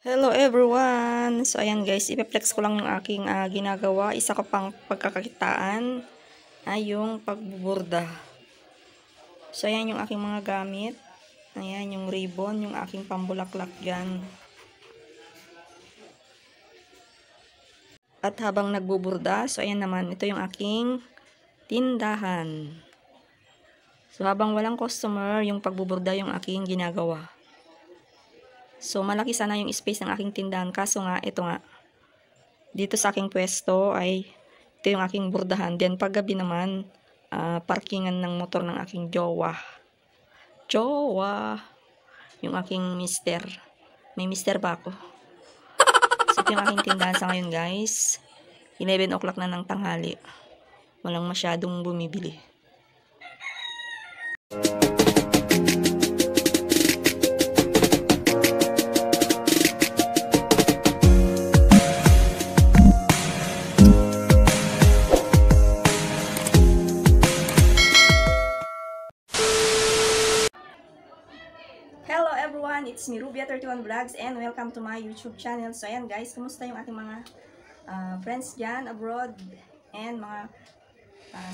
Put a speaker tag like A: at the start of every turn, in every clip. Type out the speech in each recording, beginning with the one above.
A: Hello everyone! So ayan guys, ipeplex ko lang yung aking ginagawa. Isa ko pang pagkakakitaan ay yung pagbuburda. So ayan yung aking mga gamit. Ayan yung ribbon, yung aking pambulaklak dyan. At habang nagbuburda, so ayan naman, ito yung aking tindahan. So habang walang customer, yung pagbuburda yung aking ginagawa. So malaki sana yung space ng aking tindahan, kaso nga, ito nga. Dito sa aking pwesto ay ito yung aking burdahan. Then paggabi naman, parkingan ng motor ng aking jowa. Yung aking mister. May mister ba ako? So ito yung aking tindahan sa ngayon guys. 11 o'clock na ng tanghali. Walang masyadong bumibili. Hello everyone, it's me Rubia31 Vlogs and welcome to my YouTube channel. So ayan guys, kumusta yung ating mga friends dyan abroad and mga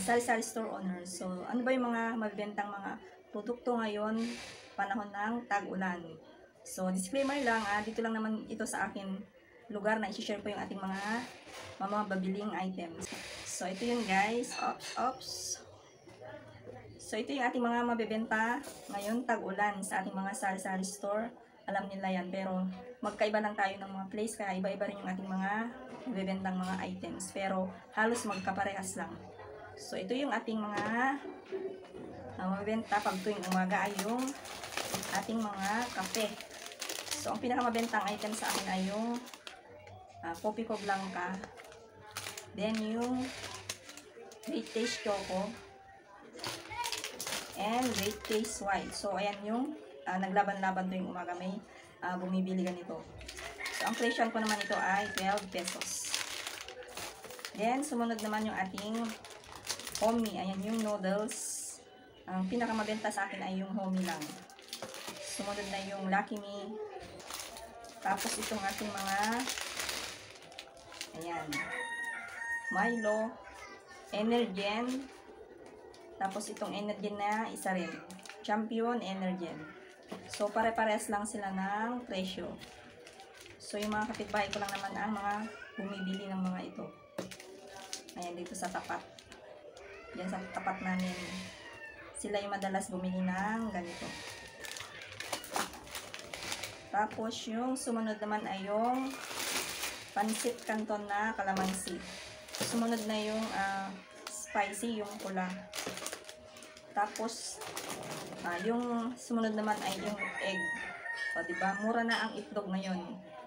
A: sari-sari store owners. So ano ba yung mga mabibentang mga produkto ngayon, panahon ng tag-ulan. So disclaimer lang, dito lang naman ito sa akin lugar na i-share ko yung ating mga mababiling items. So ito yun guys, oops. So ito yung ating mga mabebenta ngayon tag-ulan sa ating mga sari-sari store. Alam nila yan, pero magkaiba lang tayo ng mga place, kaya iba-iba rin yung ating mga mabebentang mga items, pero halos magkaparehas lang. So ito yung ating mga mabebenta pag tuwing umaga ay yung ating mga kape. So ang pinakamabentang item sa akin ay yung Coffee Co Blanca, then yung Great Taste Choco, and Great Taste White. So, ayan yung naglaban-laban tuwing umaga, may bumibili ganito. So, ang presyo ko naman ito ay 12 pesos. Then, sumunod naman yung ating homie. Ayan yung noodles. Ang pinakamabenta sa akin ay yung homie lang. Sumunod na yung Lucky Me. Tapos, itong ating mga ayan, Milo, Energen. Tapos itong Energen na isa rin, Champion Energen. So pare-parehas lang sila ng presyo. So yung mga kapitbahay ko lang naman ang mga bumibili ng mga ito. Ayan dito sa tapat. Diyan sa tapat namin. Sila yung madalas bumili ng ganito. Tapos yung sumunod naman ay yung Pansit Canton na kalamansi. Sumunod na yung spicy, yung pula. Tapos, yung sumunod naman ay yung egg. O, diba? Mura na ang itlog ngayon.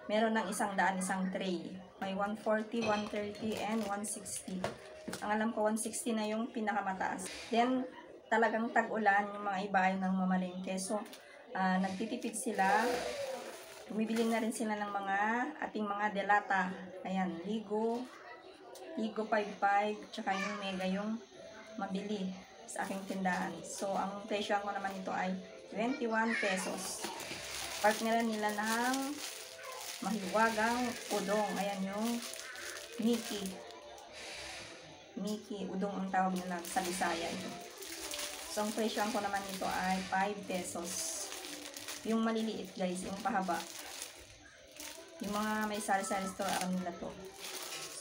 A: Meron ng 100, isang tray. May 140, 130, and 160. Ang alam ko, 160 na yung pinakamataas. Then, talagang tag-ulan, yung mga iba ay nang mamalengke. So, nagtitipid sila. Bumibili na rin sila ng mga ating mga delata. Ayan, Ligo 55, tsaka yung Mega yung mabili sa aking tindahan. So, ang presyo ko naman ito ay 21 pesos. Partneran nila ng mahiwagang udong. Ayan yung Miki. Miki, udong ang tawag nila sa Bisaya ito. So, ang presyo ko naman ito ay 5 pesos. Yung maliliit guys, yung pahaba. Yung mga may sari-sari store, alam nila to.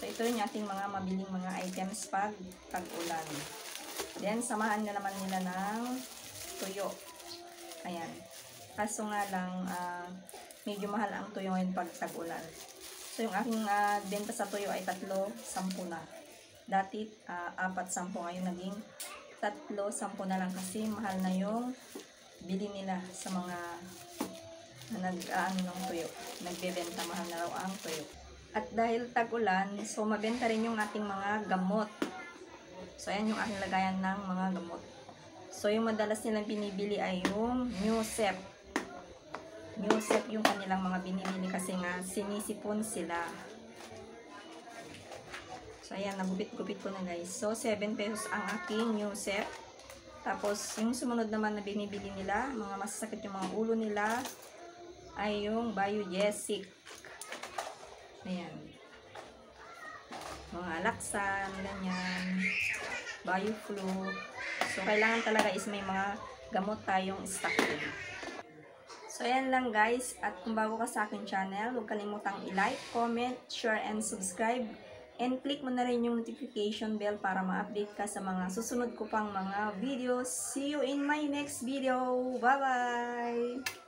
A: So, ito yung ating mga mabiling mga items pag tag-ulan. Then, samahan na naman nila ng tuyo. Ayan. Kaso nga lang, medyo mahal ang tuyo ngayon pag tag-ulan. So, yung aking benta sa tuyo ay 3.10 na. Dati, 4.10. Ngayon, naging 3.10 na lang kasi mahal na yung bili nila sa mga ng tuyo. Nagbebenta, mahal na raw ang tuyo. At dahil tag-ulan, so mabenta rin yung ating mga gamot. So, ayan yung aking lagayan ng mga gamot. So, yung madalas nilang binibili ay yung Newsep. Newsep yung kanilang mga binibili kasi nga sinisipon sila. So, ayan, nagupit-gupit ko na guys. So, 7 pesos ang aking Newsep. Tapos, yung sumunod naman na binibili nila, mga masasakit yung mga ulo nila. ay yung Biogesic. Ayan. Mga laksan, ganyan. Bioflu. So, kailangan talaga is may mga gamot tayong stock din. So, ayan lang guys. At kung bago ka sa akin channel, huwag kalimutang i-like, comment, share, and subscribe. And click mo na rin yung notification bell para ma-update ka sa mga susunod ko pang mga videos. See you in my next video. Bye-bye!